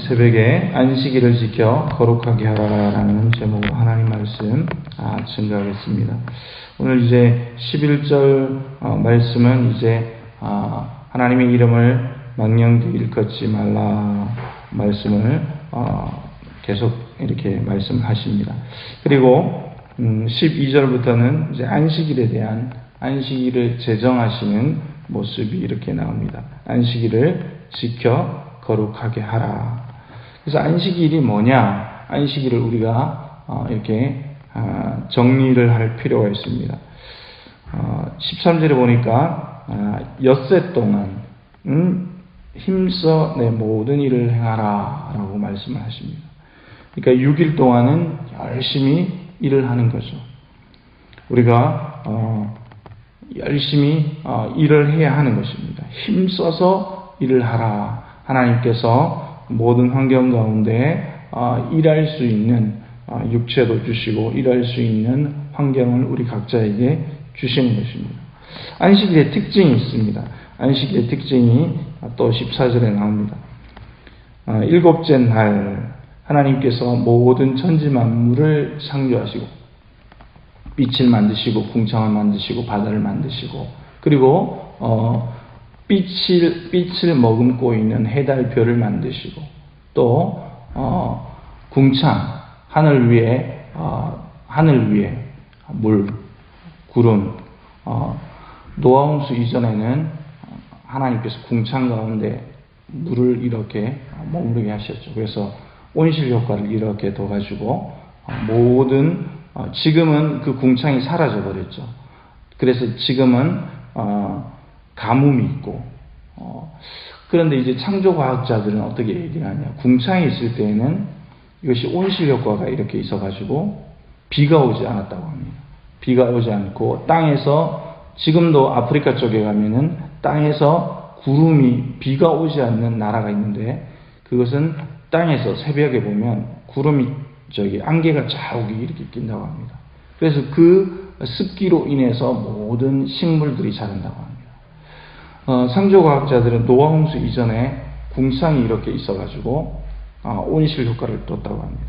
새벽에 안식일을 지켜 거룩하게 하라라는 제목으로 하나님 말씀 증거하겠습니다. 오늘 이제 11절 말씀은 이제 하나님의 이름을 망령되이 일컫지 말라 말씀을 계속 이렇게 말씀하십니다. 그리고 12절부터는 이제 안식일에 대한 안식일을 제정하시는 모습이 이렇게 나옵니다. 안식일을 지켜 거룩하게 하라. 그래서 안식일이 뭐냐? 안식일을 우리가 이렇게 정리를 할 필요가 있습니다. 13절에 보니까 엿새 동안 힘써 내 모든 일을 행하라 라고 말씀을 하십니다. 그러니까 6일 동안은 열심히 일을 하는 거죠. 우리가 열심히 일을 해야 하는 것입니다. 힘써서 일을 하라. 하나님께서 모든 환경 가운데 일할 수 있는 육체도 주시고 일할 수 있는 환경을 우리 각자에게 주시는 것입니다. 안식일의 특징이 있습니다. 안식일의 특징이 또 14절에 나옵니다. 일곱째 날 하나님께서 모든 천지 만물을 창조하시고 빛을 만드시고 궁창을 만드시고 바다를 만드시고 그리고 빛을 머금고 있는 해달 별을 만드시고 또 궁창 하늘 위에 물 구름 노아 홍수 이전에는 하나님께서 궁창 가운데 물을 이렇게 머무르게 하셨죠. 그래서 온실 효과를 이렇게 둬가지고 모든 지금은 그 궁창이 사라져 버렸죠. 그래서 지금은 가뭄이 있고 그런데 이제 창조과학자들은 어떻게 얘기를 하냐? 궁창이 있을 때에는 이것이 온실 효과가 이렇게 있어가지고 비가 오지 않았다고 합니다. 비가 오지 않고 땅에서 지금도 아프리카 쪽에 가면은 땅에서 구름이 비가 오지 않는 나라가 있는데 그것은 땅에서 새벽에 보면 구름이 안개가 자욱이 이렇게 낀다고 합니다. 그래서 그 습기로 인해서 모든 식물들이 자란다고 합니다. 창조과학자들은 노아 홍수 이전에 궁창이 이렇게 있어가지고 온실 효과를 뒀다고 합니다.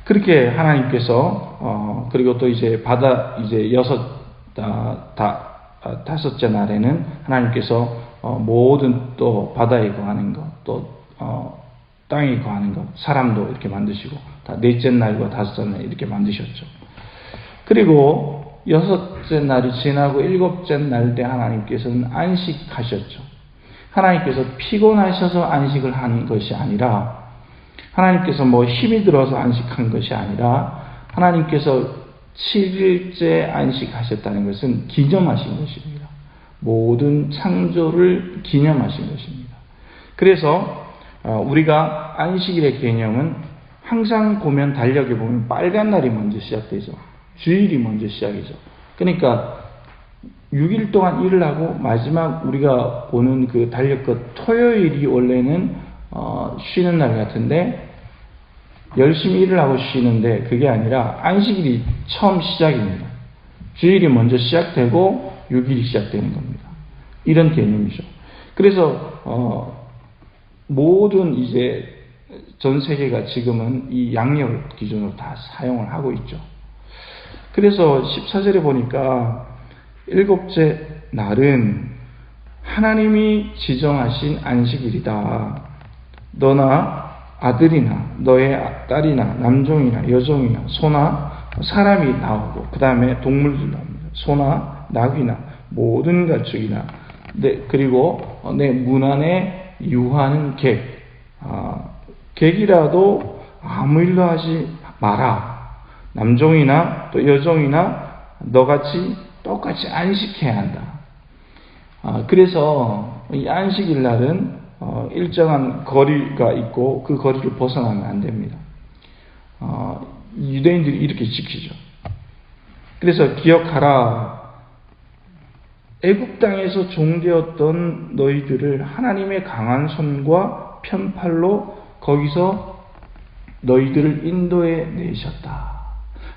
그렇게 하나님께서 그리고 또 이제 바다 이제 다섯째 날에는 하나님께서 모든 또 바다에 거하는 것, 또 땅에 거하는 것, 사람도 이렇게 만드시고 다 넷째 날과 다섯째 날 이렇게 만드셨죠. 그리고 여섯째 날이 지나고 일곱째 날 때 하나님께서는 안식하셨죠. 하나님께서 피곤하셔서 안식을 하는 것이 아니라 하나님께서 힘이 들어서 안식한 것이 아니라 하나님께서 7일째 안식하셨다는 것은 기념하신 것입니다. 모든 창조를 기념하신 것입니다. 그래서 우리가 안식일의 개념은 항상 보면 달력에 보면 빨간 날이 먼저 시작되죠. 주일이 먼저 시작이죠. 그러니까 6일 동안 일을 하고 마지막 우리가 보는 그 달력껏 토요일이 원래는 쉬는 날 같은데 열심히 일을 하고 쉬는데 그게 아니라 안식일이 처음 시작입니다. 주일이 먼저 시작되고 6일이 시작되는 겁니다. 이런 개념이죠. 그래서 모든 이제 전 세계가 지금은 이 양력을 기준으로 다 사용을 하고 있죠. 그래서 14절에 보니까 일곱째 날은 하나님이 지정하신 안식일이다. 너나 아들이나 너의 딸이나 남종이나 여종이나 소나 사람이 나오고 그 다음에 동물도 나옵니다. 소나 낙이나 모든 가축이나 그리고 내 문 안에 유하는 객이라도 아무 일도 하지 마라. 남종이나 또 여종이나 너같이 똑같이 안식해야 한다. 그래서 이 안식일 날은 일정한 거리가 있고 그 거리를 벗어나면 안 됩니다. 유대인들이 이렇게 지키죠. 그래서 기억하라. 애굽 땅에서 종되었던 너희들을 하나님의 강한 손과 편팔로 거기서 너희들을 인도해 내셨다.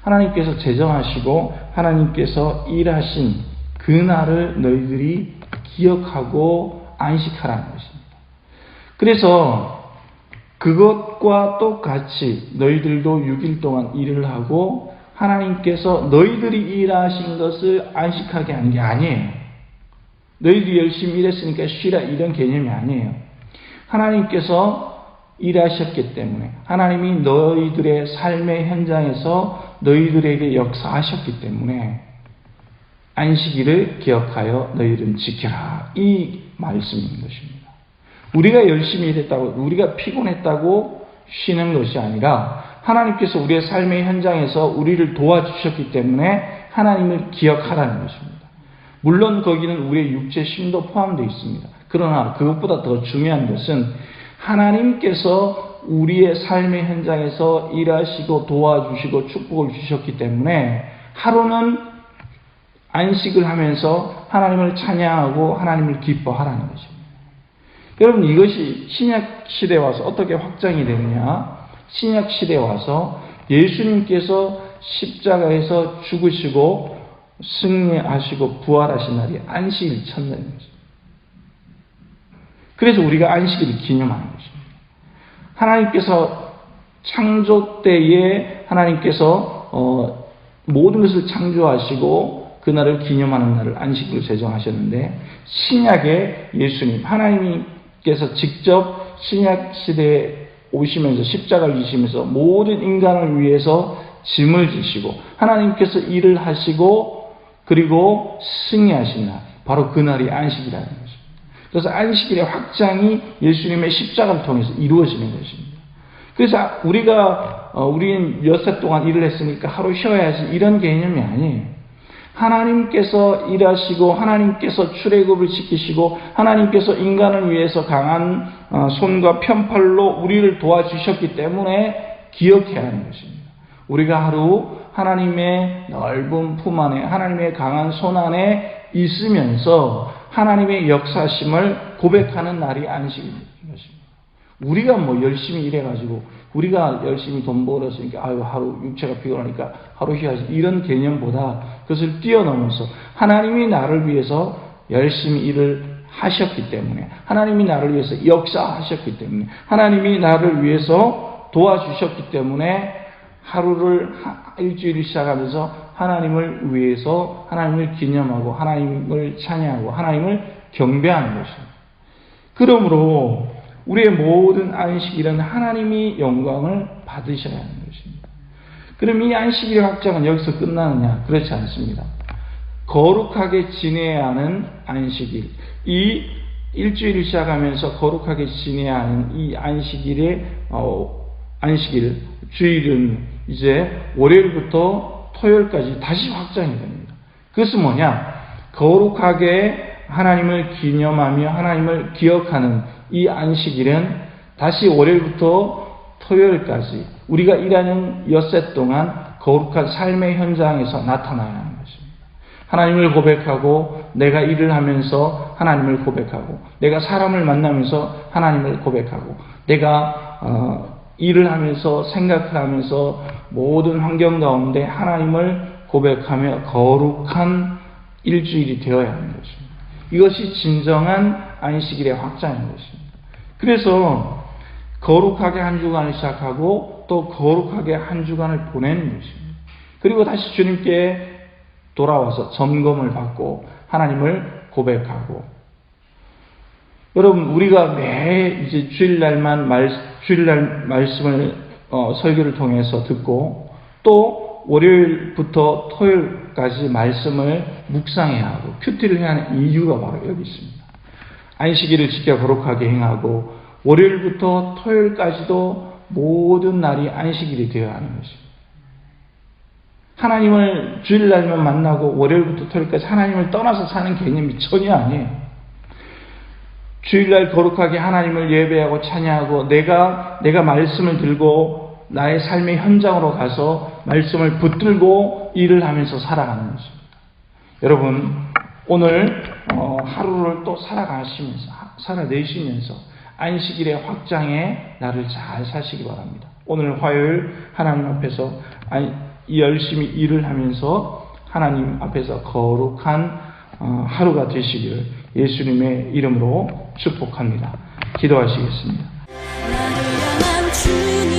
하나님께서 제정하시고 하나님께서 일하신 그 날을 너희들이 기억하고 안식하라는 것입니다. 그래서 그것과 똑같이 너희들도 6일 동안 일을 하고 하나님께서 너희들이 일하신 것을 안식하게 한 게 아니에요. 너희들이 열심히 일했으니까 쉬라 이런 개념이 아니에요. 하나님께서 일하셨기 때문에 하나님이 너희들의 삶의 현장에서 너희들에게 역사하셨기 때문에 안식일을 기억하여 너희들은 지켜라. 이 말씀인 것입니다. 우리가 열심히 일했다고, 우리가 피곤했다고 쉬는 것이 아니라 하나님께서 우리의 삶의 현장에서 우리를 도와주셨기 때문에 하나님을 기억하라는 것입니다. 물론 거기는 우리의 육체 쉼도 포함되어 있습니다. 그러나 그것보다 더 중요한 것은 하나님께서 우리의 삶의 현장에서 일하시고 도와주시고 축복을 주셨기 때문에 하루는 안식을 하면서 하나님을 찬양하고 하나님을 기뻐하라는 것입니다. 여러분, 이것이 신약 시대에 와서 어떻게 확장이 되느냐? 신약 시대에 와서 예수님께서 십자가에서 죽으시고 승리하시고 부활하신 날이 안식일 첫날인 것입니다. 그래서 우리가 안식일을 기념하는 것입니다. 하나님께서 창조 때에 하나님께서 모든 것을 창조하시고 그날을 기념하는 날을 안식일로 제정하셨는데, 신약의 예수님 하나님께서 직접 신약 시대에 오시면서 십자가를 지시면서 모든 인간을 위해서 짐을 지시고 하나님께서 일을 하시고 그리고 승리하신 날, 바로 그날이 안식이라는 것입니다. 그래서 안식일의 확장이 예수님의 십자가를 통해서 이루어지는 것입니다. 그래서 우리는 엿새 동안 일을 했으니까 하루 쉬어야지 이런 개념이 아니에요. 하나님께서 일하시고 하나님께서 출애굽을 지키시고 하나님께서 인간을 위해서 강한 손과 편팔로 우리를 도와주셨기 때문에 기억해야 하는 것입니다. 우리가 하루 하나님의 넓은 품 안에, 하나님의 강한 손 안에 있으면서 하나님의 역사심을 고백하는 날이 안식인 것입니다. 우리가 열심히 일해가지고 우리가 열심히 돈 벌었으니까 하루 육체가 피곤하니까 하루 쉬어야지 이런 개념보다 그것을 뛰어넘어서 하나님이 나를 위해서 열심히 일을 하셨기 때문에, 하나님이 나를 위해서 역사하셨기 때문에, 하나님이 나를 위해서 도와주셨기 때문에 하루를 일주일을 시작하면서 하나님을 위해서 하나님을 기념하고 하나님을 찬양하고 하나님을 경배하는 것입니다. 그러므로 우리의 모든 안식일은 하나님이 영광을 받으셔야 하는 것입니다. 그럼 이 안식일의 확장은 여기서 끝나느냐? 그렇지 않습니다. 거룩하게 지내야 하는 안식일, 이 일주일을 시작하면서 거룩하게 지내야 하는 이 안식일, 주일은 이제 월요일부터 토요일까지 다시 확장이 됩니다. 그것은 뭐냐? 거룩하게 하나님을 기념하며 하나님을 기억하는 이 안식일은 다시 월요일부터 토요일까지 우리가 일하는 엿새 동안 거룩한 삶의 현장에서 나타나야 하는 것입니다. 하나님을 고백하고, 내가 일을 하면서 하나님을 고백하고, 내가 사람을 만나면서 하나님을 고백하고, 내가 일을 하면서 생각을 하면서 모든 환경 가운데 하나님을 고백하며 거룩한 일주일이 되어야 하는 것입니다. 이것이 진정한 안식일의 확장인 것입니다. 그래서 거룩하게 한 주간을 시작하고 또 거룩하게 한 주간을 보내는 것입니다. 그리고 다시 주님께 돌아와서 점검을 받고 하나님을 고백하고, 여러분, 우리가 매 이제 주일날 말씀을 설교를 통해서 듣고 또 월요일부터 토요일까지 말씀을 묵상해야 하고 큐티를 해야 하는 이유가 바로 여기 있습니다. 안식일을 지켜 거룩하게 행하고 월요일부터 토요일까지도 모든 날이 안식일이 되어야 하는 것입니다. 하나님을 주일날만 만나고 월요일부터 토요일까지 하나님을 떠나서 사는 개념이 전혀 아니에요. 주일날 거룩하게 하나님을 예배하고 찬양하고 내가 말씀을 들고 나의 삶의 현장으로 가서 말씀을 붙들고 일을 하면서 살아가는 것입니다. 여러분, 오늘 하루를 또 살아내시면서 안식일의 확장에 나를 잘 사시기 바랍니다. 오늘 화요일 하나님 앞에서 열심히 일을 하면서 하나님 앞에서 거룩한 하루가 되시기를 예수님의 이름으로 축복합니다. 기도하시겠습니다. 주님